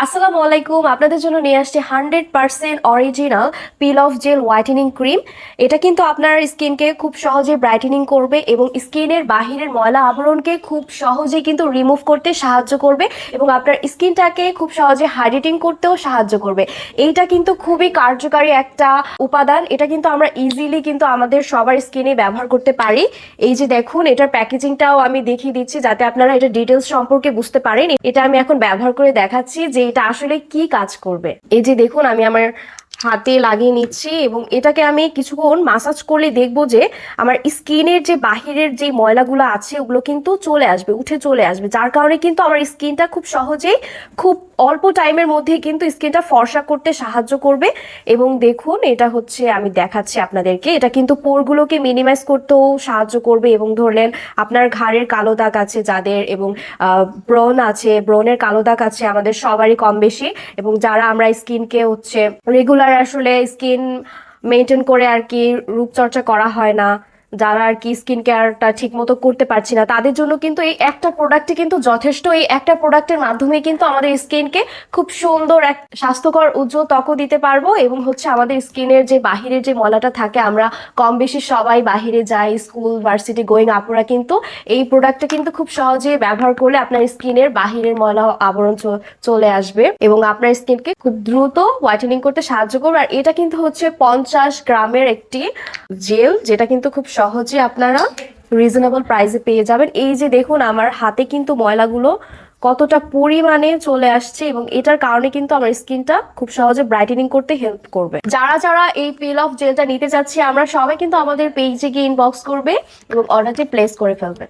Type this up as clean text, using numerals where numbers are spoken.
আসসালামু আলাইকুম, আপনাদের জন্য নিয়ে আসছে 100% original peel off gel whitening cream. এটা কিন্তু আপনার স্কিনকে খুব সহজে ব্রাইটেনিং করবে এবং স্কিনের বাহিরের ময়লা আবরণকে খুব সহজে কিন্তু রিমুভ করতে সাহায্য করবে এবং আপনার স্কিনটাকে খুব সহজে হাইড্রেটিং করতেও সাহায্য করবে। এইটা কিন্তু খুবই কার্যকারী একটা উপাদান। এটা কিন্তু আমরা ইজিলি কিন্তু আমাদের সবার স্কিনে ব্যবহার করতে পারি। এই যে দেখুন, এটার প্যাকেজিংটাও আমি দেখিয়ে দিচ্ছি যাতে আপনারা এটা ডিটেলস সম্পর্কে বুঝতে পারেন। এটা আমি এখন ব্যবহার করে দেখাচ্ছি যে এটা আসলে কি কাজ করবে। এই যে দেখুন, আমি আমার হাতে লাগিয়ে নিচ্ছি এবং এটাকে আমি কিছুক্ষণ মাসাজ করলে দেখবো যে আমার স্কিনের যে বাহিরের যে ময়লাগুলো আছে ওগুলো কিন্তু চলে আসবে, উঠে চলে আসবে, যার কারণে কিন্তু আমার স্কিনটা খুব সহজেই খুব অল্প টাইমের মধ্যে কিন্তু স্কিনটা ফর্সা করতে সাহায্য করবে। এবং দেখুন, এটা হচ্ছে আমি দেখাচ্ছি আপনাদেরকে, এটা কিন্তু পোরগুলোকে মিনিমাইজ করতেও সাহায্য করবে। এবং ধরলেন আপনার ঘাড়ের কালো দাগ আছে যাদের, এবং ব্রণ আছে, ব্রণের কালো দাগ আছে আমাদের সবারই কম বেশি, এবং যারা আমরা স্কিনকে হচ্ছে রেগুলার আসলে স্কিন মেনটেন করে আর কি রূপচর্চা করা হয় না, যারা আর কি স্কিন কেয়ারটা ঠিক মতো করতে পারছি না, তাদের জন্য কিন্তু এই একটা প্রোডাক্টই কিন্তু যথেষ্ট। এই একটা প্রোডাক্টের মাধ্যমে কিন্তু আমাদের স্কিনকে খুব সুন্দর এক স্বাস্থ্যকর উজ্জ্বল ত্বকও দিতে পারবো। এবং হচ্ছে আমাদের স্কিনের যে বাহিরের যে ময়লাটা থাকে, আমরা কম বেশি সবাই বাহিরে যাই, স্কুল ভার্সিটি গোয়িং আপুরা কিন্তু এই প্রোডাক্টটা কিন্তু খুব সহজে ব্যবহার করলে আপনার স্কিনের বাহিরের ময়লা আবরণ চলে আসবে এবং আপনার স্কিনকে খুব দ্রুত হোয়াইটেনিং করতে সাহায্য করবে। আর এটা কিন্তু হচ্ছে 50 গ্রামের একটি জেল, যেটা কিন্তু খুব সহজে আপনারা রিজনেবল প্রাইসে পেয়ে যাবেন। এই যে দেখুন, আমার হাতে কিন্তু ময়লাগুলো কতটা পরিমাণে চলে আসছে এবং এটার কারণে কিন্তু আমার স্কিনটা খুব সহজে ব্রাইটেনিং করতে হেল্প করবে। যারা যারা এই পিল অফ জেলটা নিতে চাচ্ছি, আমরা সবাই কিন্তু আমাদের পেজে গিয়ে ইনবক্স করবে এবং অর্ডারটি প্লেস করে ফেলবে।